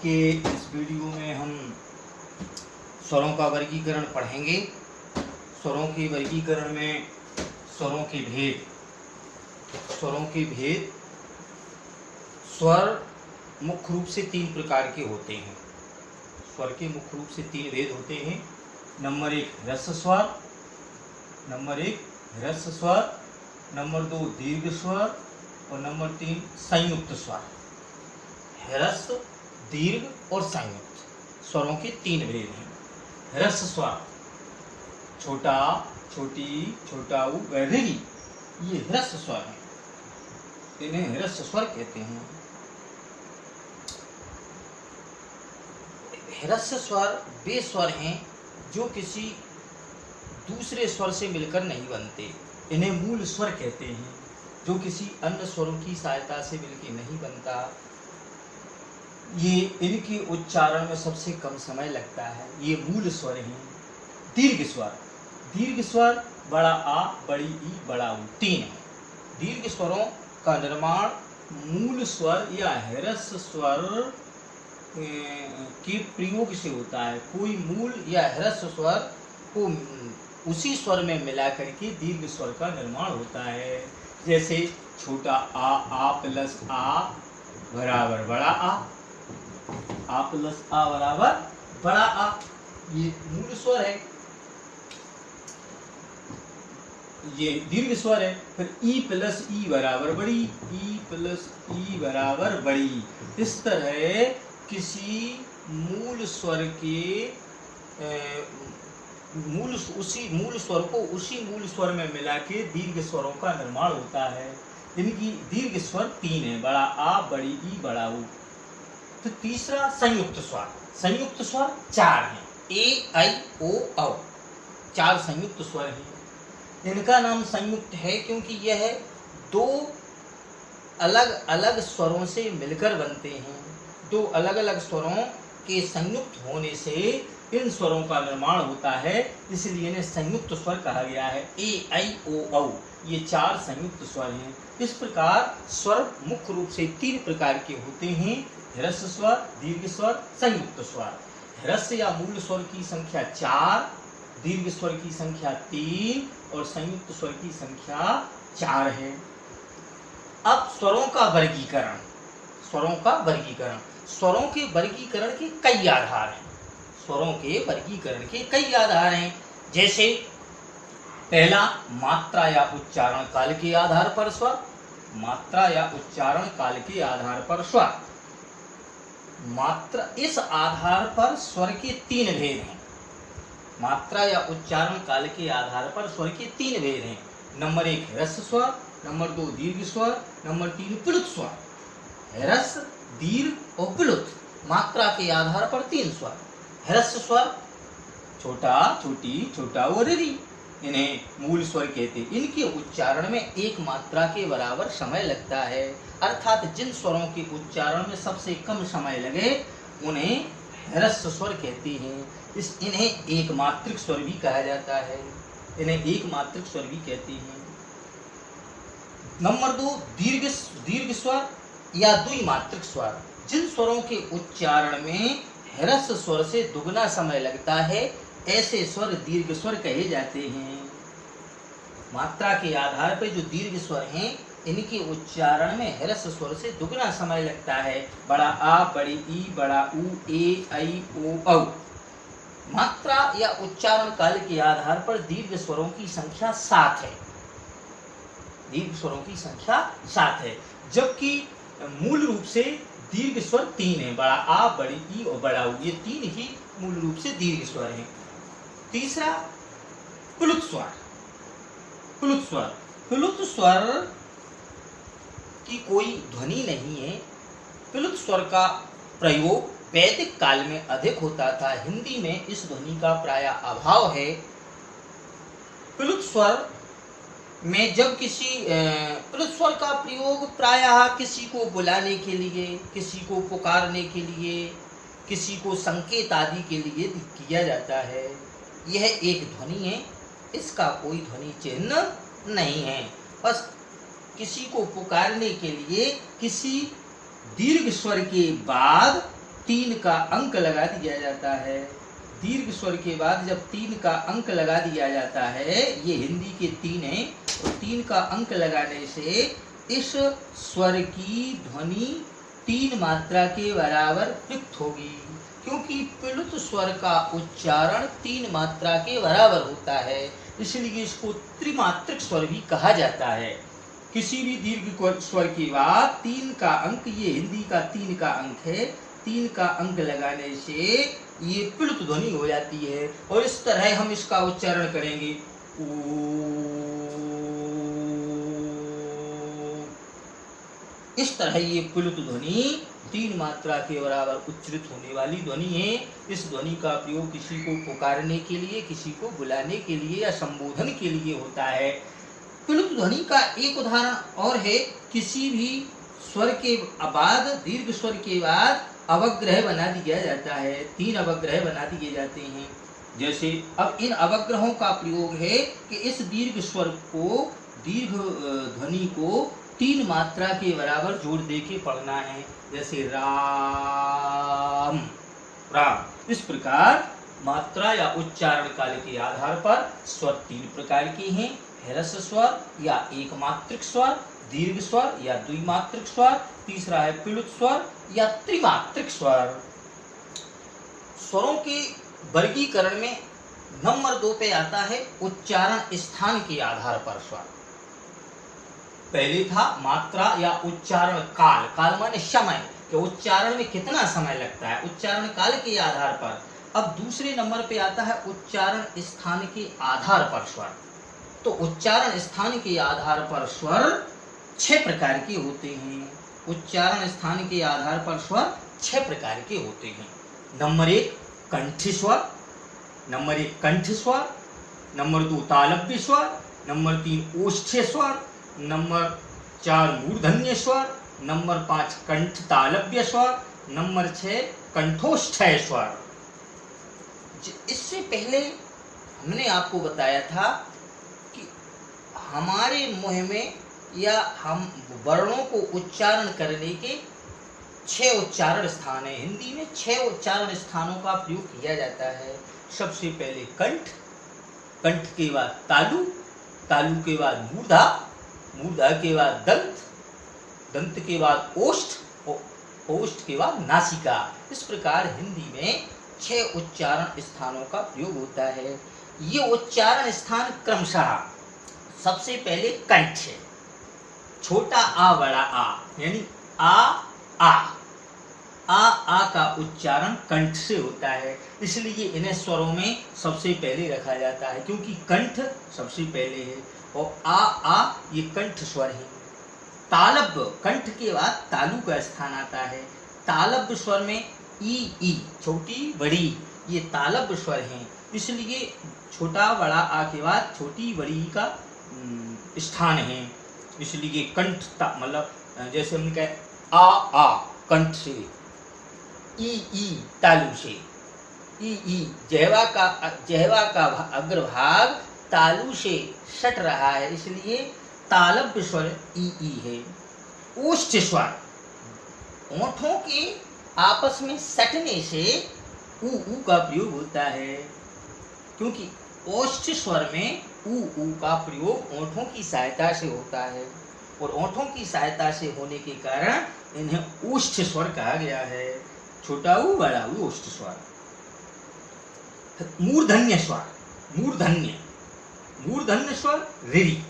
के इस वीडियो में हम स्वरों का वर्गीकरण पढ़ेंगे। स्वरों के वर्गीकरण में स्वरों के भेद स्वर मुख्य रूप से 3 प्रकार के होते हैं। स्वर के मुख्य रूप से 3 भेद होते हैं। नंबर 1 ह्रस्व स्वर, नंबर 2 दीर्घ स्वर और नंबर 3 संयुक्त स्वर। ह्रस्व, दीर्घ और संयुक्त स्वरों के 3 भेद हैं। ह्रस्व स्वर छोटा, छोटी, छोटा ऊ, री, ये ह्रस्व स्वर हैं, इन्हें ह्रस्व स्वर कहते हैं। ह्रस्व स्वर वे स्वर हैं जो किसी दूसरे स्वर से मिलकर नहीं बनते, इन्हें मूल स्वर कहते हैं। जो किसी अन्य स्वरों की सहायता से मिलकर नहीं बनता, ये इनके उच्चारण में सबसे कम समय लगता है, ये मूल स्वर हैं। दीर्घ स्वर बड़ा आ, बड़ी ई, बड़ा ऊ 3 है। दीर्घ स्वरों का निर्माण मूल स्वर या ह्रस्व स्वर के प्रयोग से होता है। कोई मूल या ह्रस्व स्वर को उसी स्वर में मिला करके दीर्घ स्वर का निर्माण होता है। जैसे छोटा आ प्लस आ बराबर बड़ा आ प्लस आ बराबर बड़ा आ, ये मूल स्वर है, ये दीर्घ स्वर है। फिर ई प्लस ई बराबर बड़ी, ई प्लस ई बराबर बड़ी। इस तरह किसी मूल स्वर के उसी मूल स्वर को उसी मूल स्वर में मिला के दीर्घ स्वरों का निर्माण होता है। इनकी दीर्घ स्वर 3 है, बड़ा आ, बड़ी ई, बड़ा ऊ। तो तीसरा संयुक्त स्वर। संयुक्त स्वर 4 हैं, ए, आई, ओ, औ। 4 संयुक्त स्वर हैं। इनका नाम संयुक्त है क्योंकि यह 2 अलग अलग स्वरों से मिलकर बनते हैं। 2 अलग अलग स्वरों के संयुक्त होने से इन स्वरों का निर्माण होता है, इसलिए इन्हें संयुक्त स्वर कहा गया है। ए, आई, ओ, औ, ये 4 संयुक्त स्वर हैं। इस प्रकार स्वर मुख्य रूप से 3 प्रकार के होते हैं: ह्रस्व स्वर, दीर्घ स्वर, संयुक्त स्वर। ह्रस्व या मूल स्वर की संख्या 4, दीर्घ स्वर की संख्या 3 और संयुक्त स्वर की संख्या 4 है। अब स्वरों का वर्गीकरण। स्वरों के वर्गीकरण के कई आधार हैं। जैसे पहला, मात्रा या उच्चारण काल के आधार पर स्वर। इस आधार पर स्वर के 3 भेद हैं। मात्रा या उच्चारण काल के आधार पर स्वर के 3 भेद हैं। नंबर 1 ह्रस्व स्वर, नंबर 2 दीर्घ स्वर, नंबर 3 प्लुत स्वर। ह्रस्व, दीर्घ और प्लुत, मात्रा के आधार पर 3 स्वर। ह्रस्व स्वर छोटा, छोटी, छोटा और री, इन्हें मूल स्वर कहते हैं। इनके उच्चारण में 1 मात्रा के बराबर समय लगता है, अर्थात जिन स्वरों के उच्चारण में सबसे कम समय लगे उन्हें ह्रस्व स्वर कहते हैं। इन्हें एक मात्रिक स्वर भी कहा जाता है। नंबर 2 दीर्घ स्वर या द्विमात्रिक स्वर। जिन स्वरों के उच्चारण में ह्रस्व स्वर से दुगना समय लगता है, ऐसे स्वर दीर्घ स्वर कहे जाते हैं। मात्रा के आधार पर जो दीर्घ स्वर हैं, इनके उच्चारण में ह्रस्व स्वर से दुगना समय लगता है। बड़ा आ, बड़ी ई, बड़ा ऊ, ए, आई, ओ, औ। मात्रा या उच्चारण काल के आधार पर दीर्घ स्वरों की संख्या 7 है। जबकि मूल रूप से दीर्घ स्वर 3 है, बड़ा आ, बड़ी ई और बड़ा ऊ, ये 3 ही मूल रूप से दीर्घ स्वर हैं। तीसरा प्लुत स्वर की कोई ध्वनि नहीं है। प्लुत स्वर का प्रयोग वैदिक काल में अधिक होता था, हिंदी में इस ध्वनि का प्रायः अभाव है। प्लुत स्वर में जब प्लुत स्वर का प्रयोग प्रायः किसी को बुलाने के लिए, किसी को पुकारने के लिए, किसी को संकेत आदि के लिए किया जाता है। यह एक ध्वनि है, इसका कोई ध्वनि चिन्ह नहीं है। बस किसी को पुकारने के लिए किसी दीर्घ स्वर के बाद 3 का अंक लगा दिया जाता है। दीर्घ स्वर के बाद जब 3 का अंक लगा दिया जाता है, ये हिंदी के 3 हैं, तो 3 का अंक लगाने से इस स्वर की ध्वनि 3 मात्रा के बराबर रिक्त होगी, क्योंकि प्लुत स्वर का उच्चारण 3 मात्रा के बराबर होता है, इसलिए इसको त्रिमात्रिक स्वर भी कहा जाता है। किसी भी दीर्घ स्वर के बाद 3 का अंक, ये हिंदी का 3 का अंक है, 3 का अंक लगाने से ये प्लुत ध्वनि हो जाती है, और इस तरह हम इसका उच्चारण करेंगे। इस तरह ये प्लुत ध्वनि 3 मात्रा के बराबर उच्चरित होने वाली ध्वनि है। इस ध्वनि का प्रयोग किसी को पुकारने के लिए, किसी को बुलाने के लिए या संबोधन के लिए होता है। प्लुत ध्वनि का एक उदाहरण और है, किसी भी स्वर के बाद, दीर्घ स्वर के बाद अवग्रह बना दिया जाता है, 3 अवग्रह बना दिए जाते हैं। जैसे अब इन अवग्रहों का प्रयोग है कि इस दीर्घ स्वर को, दीर्घ ध्वनि को 3 मात्रा के बराबर जोड़ दे के पढ़ना है। जैसे राम, राम। इस प्रकार मात्रा या उच्चारण काल के आधार पर स्वर 3 प्रकार के हैं, ह्रस्व स्वर या एक मात्रिक स्वर, दीर्घ स्वर या द्विमात्रिक स्वर, तीसरा है प्लुत स्वर या त्रिमात्रिक स्वर। स्वरों के वर्गीकरण में नंबर 2 पे आता है उच्चारण स्थान के आधार पर स्वर। पहले था मात्रा या उच्चारण काल, काल माने समय, कि उच्चारण में कितना समय लगता है, उच्चारण काल के आधार पर। अब दूसरे नंबर पे आता है उच्चारण स्थान के आधार पर स्वर। तो उच्चारण स्थान के आधार पर स्वर 6 प्रकार के होते हैं। उच्चारण स्थान के आधार पर स्वर 6 प्रकार के होते हैं। नंबर 1 कंठ स्वर, नंबर 1 कंठ स्वर, नंबर 2 तालव्य स्वर, नंबर 3 ओष्ठ्य स्वर, नंबर 4 मूर्धन्य स्वर, नंबर 5 कंठ तालव्य स्वर, नंबर 6 कंठोष्ठ्य स्वर। इससे पहले हमने आपको बताया था कि हमारे मुंह में या हम वर्णों को उच्चारण करने के 6 उच्चारण स्थान है। हिंदी में 6 उच्चारण स्थानों का प्रयोग किया जाता है। सबसे पहले कंठ, कंठ के बाद तालु, तालु के बाद मूर्धा, मूर्धा के बाद दंत, दंत के बाद ओष्ठ, ओष्ठ के बाद नासिका। इस प्रकार हिंदी में 6 उच्चारण स्थानों का प्रयोग होता है। ये उच्चारण स्थान क्रमशः सबसे पहले कंठ है, छोटा आ बड़ा आ, यानी आ का उच्चारण कंठ से होता है, इसलिए इन्हें स्वरों में सबसे पहले रखा जाता है, क्योंकि कंठ सबसे पहले है। और आ ये कंठ स्वर है। तालव्य, कंठ के बाद तालु का स्थान आता है। तालव्य स्वर में ई, छोटी बड़ी, ये तालव्य स्वर हैं, इसलिए छोटा बड़ा आ के बाद छोटी बड़ी का स्थान है। इसलिए कंठ मतलब जैसे हमने कहा आ कंठ से, ई तालु से, ई जहवा का अग्रभाग तालु से सट रहा है, इसलिए तालव्य स्वर ई है। ओष्ठ स्वर ओठों के आपस में सटने से ऊ का प्रयोग होता है, क्योंकि ओष्ठ स्वर में ऊ का प्रयोग ओठों की सहायता से होता है, और ओठों की सहायता से होने के कारण इन्हें ओष्ठ स्वर कहा गया है। छोटा ऊ बड़ा ऊ ओष्ठ स्वर। मूर्धन्य स्वर, मूर्धन्य स्वर रिरी,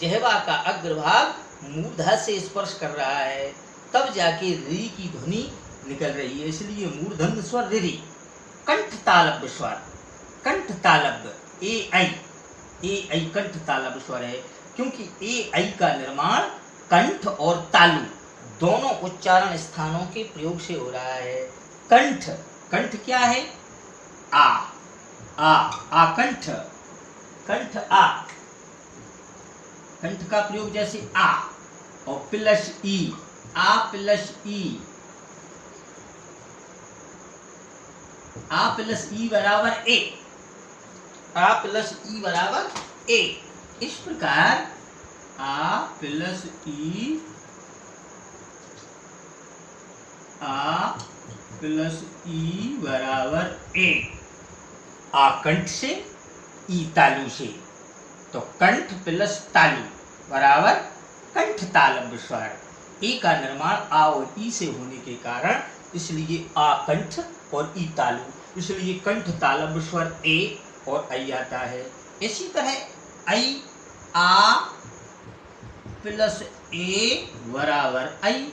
जहवा का अग्रभाग मूर्धा से स्पर्श कर रहा है, तब जाके री की ध्वनि निकल रही है, इसलिए मूर्धन्य स्वर रिरी। कंठ तालव्य स्वर, कंठ तालव्य ए आई कंठ तालव्य स्वर है, क्योंकि ए आई का निर्माण कंठ और तालु दोनों उच्चारण स्थानों के प्रयोग से हो रहा है। कंठ क्या है? कंठ आ, कंठ का प्रयोग जैसे आ, और प्लस ई, आ प्लस ई बराबर ए, आ प्लस ई बराबर ए। इस प्रकार आ प्लस ई आ प्लस ई बराबर ए। आ कंठ से, ई तालु से, तो कंठ प्लस तालु बराबर कंठ तालव्य स्वर। ए का निर्माण आ और ई से होने के कारण इसलिए आ कंठ और ई तालु, इसलिए कंठ तालव्य स्वर ए और आई आता है। इसी तरह आई, आ प्लस ए बराबर आई,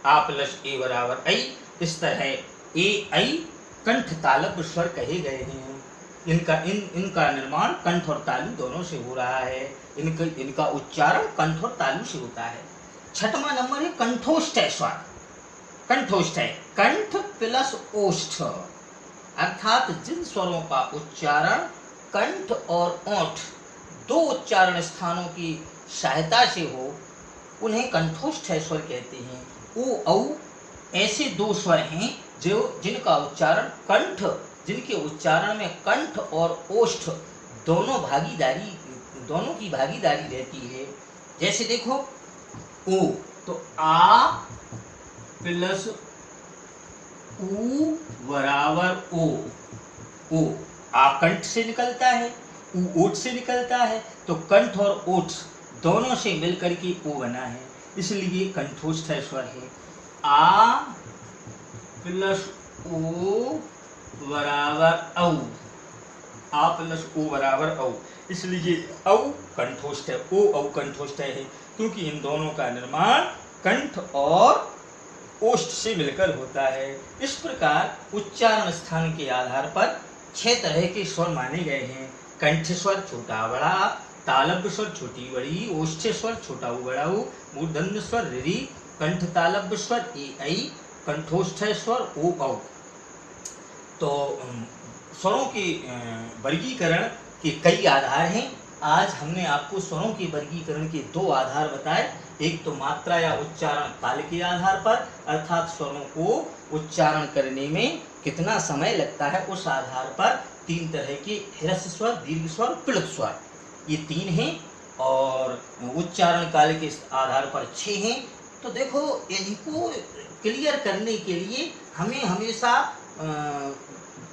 आ प्लस ए बराबर आई। इस तरह ए आई कंठ तालव्य स्वर कहे गए हैं। इनका निर्माण कंठ और तालु दोनों से हो रहा है। इनका उच्चारण कंठ और तालु से होता है। छठवां नंबर है कंठोष्ठ स्वर। कंठोष्ठ, कंठ प्लस ओष्ठ, अर्थात जिन स्वरों का उच्चारण कंठ और ओठ दो उच्चारण स्थानों की सहायता से हो उन्हें कंठोष्ठ स्वर कहते हैं। ओ औ ऐसे दो स्वर हैं जिनका उच्चारण कंठ, जिनके उच्चारण में कंठ और ओष्ठ दोनों की भागीदारी रहती है। जैसे देखो ओ, तो आ प्लस ऊ बराबर ओ। ओ आ कंठ से निकलता है, ऊ ओठ से निकलता है, तो कंठ और ओठ दोनों से मिलकर के ओ बना है, इसलिए कंठोष्ठ स्वर है। आ प्लस ओ बराबर औ, आ प्लस ओ बराबर औ, इसलिए औ कंठोष्ठ है, ओ औ कंठोष्ठ है, क्योंकि इन दोनों का निर्माण कंठ और ओष्ठ से मिलकर होता है। इस प्रकार उच्चारण स्थान के आधार पर 6 तरह के स्वर माने गए हैं। कंठ स्वर छोटा बड़ा, तालव्य स्वर छोटी बड़ी, ओष्ठ स्वर छोटा ऊ बड़ा ऊ, मूर्धन्य स्वर ऋ, कंठ तालव्य स्वर ए ऐ, कंठोष्ठ स्वर ओ औ। तो स्वरों के वर्गीकरण के कई आधार हैं। आज हमने आपको स्वरों के वर्गीकरण के 2 आधार बताए। एक तो मात्रा या उच्चारण काल के आधार पर, अर्थात स्वरों को उच्चारण करने में कितना समय लगता है उस आधार पर 3 तरह के ह्रस्व स्वर, दीर्घ स्वर, प्लुत स्वर, ये 3 हैं, और उच्चारण काल के आधार पर 6 हैं। तो देखो, इनको क्लियर करने के लिए हमें हमेशा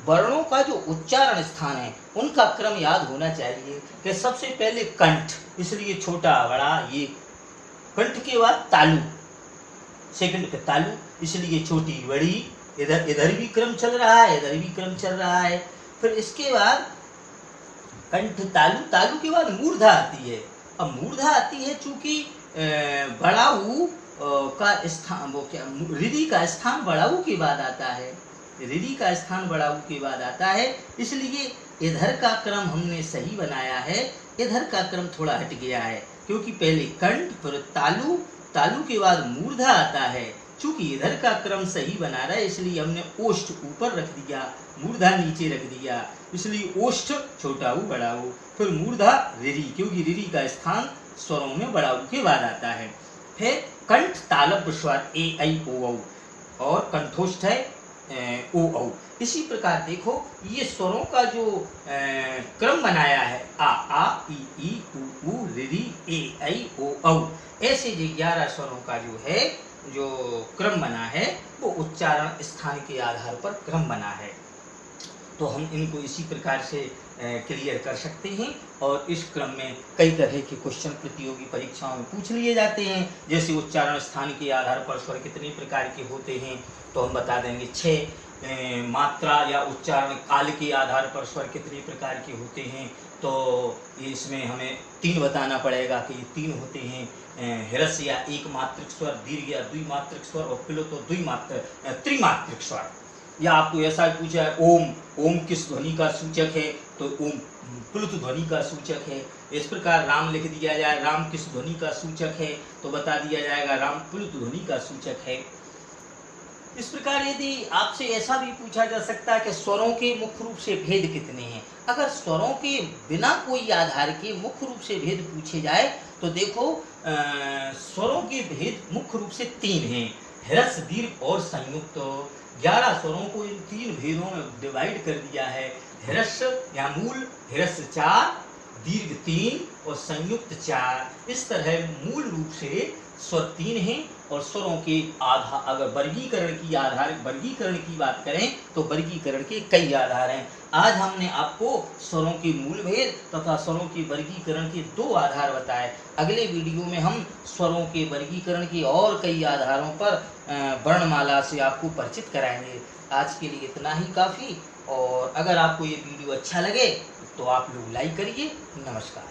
वर्णों का जो उच्चारण स्थान है उनका क्रम याद होना चाहिए। कि सबसे पहले कंठ, इसलिए छोटा बड़ा, ये कंठ के बाद तालु, सेकंड पे तालु, इसलिए छोटी बड़ी, इधर भी क्रम चल रहा है, इधर भी क्रम चल रहा है। फिर इसके बाद कंठ तालु, तालु के बाद मूर्धा आती है। अब मूर्धा आती है चूंकि बड़ा ऊ का स्थान, वो क्या, ऋ का स्थान बड़ा ऊ के बाद आता है, ऋ का स्थान बड़ा ऊ के बाद आता है, इसलिए इधर का क्रम हमने सही बनाया है, इधर का क्रम थोड़ा हट गया है, क्योंकि पहले कंठ फिर तालु, तालु के बाद मूर्धा आता है। चूंकि इधर का क्रम सही बना रहा है, इसलिए हमने ओष्ठ ऊपर रख दिया, मूर्धा नीचे रख दिया, इसलिए ओष्ठ छोटा ऊ बड़ा ऊ, फिर मूर्धा ऋ, क्योंकि ऋ का स्थान स्वरों में बड़ा ऊ के बाद आता है। फिर कंठ तालव्य स्वर ए ऐ ओ औ, और कंठोष्ठ है ओ औ। इसी प्रकार देखो, ये स्वरों का जो क्रम बनाया है, आ ई उ ऋ ए ऐ ओ औ, ऐसे 11 स्वरों का जो क्रम बना है वो उच्चारण स्थान के आधार पर क्रम बना है। तो हम इनको इसी प्रकार से क्लियर कर सकते हैं, और इस क्रम में कई तरह के क्वेश्चन प्रतियोगी परीक्षाओं में पूछ लिए जाते हैं। जैसे उच्चारण स्थान के आधार पर स्वर कितने प्रकार के होते हैं, तो हम बता देंगे 6। मात्रा या उच्चारण काल के आधार पर स्वर कितने प्रकार के होते हैं, तो इसमें हमें 3 बताना पड़ेगा कि 3 होते हैं। ह्रस्व या एक मात्रिक स्वर, दीर्घ या द्विमात्रिक स्वर, और प्लुत और त्रिमात्रिक स्वर। या आपको ऐसा पूछा है ओम, ओम किस ध्वनि का सूचक है, तो ओम प्लुत ध्वनि का सूचक है। इस प्रकार राम लिख दिया जाए, राम किस ध्वनि का सूचक है, तो बता दिया जाएगा राम प्लुत ध्वनि का सूचक है। इस प्रकार यदि आपसे ऐसा भी पूछा जा सकता है कि स्वरों के मुख्य रूप से भेद कितने हैं। अगर स्वरों के बिना कोई आधार के मुख्य रूप से भेद पूछे जाए, तो देखो स्वरों के भेद मुख्य रूप से 3 हैं, ह्रस्व, दीर्घ और संयुक्त। 11 स्वरों को इन 3 भेदों में डिवाइड कर दिया है। ह्रस्व या मूल ह्रस्व 4, दीर्घ 3 और संयुक्त 4। इस तरह मूल रूप से स्वर 3 हैं और स्वरों के आधार, अगर वर्गीकरण की बात करें तो वर्गीकरण के कई आधार हैं। आज हमने आपको स्वरों के मूल भेद तथा स्वरों के वर्गीकरण के 2 आधार बताए। अगले वीडियो में हम स्वरों के वर्गीकरण के और कई आधारों पर वर्णमाला से आपको परिचित कराएंगे। आज के लिए इतना ही काफ़ी, और अगर आपको ये वीडियो अच्छा लगे तो आप लोग लाइक करिए। नमस्कार।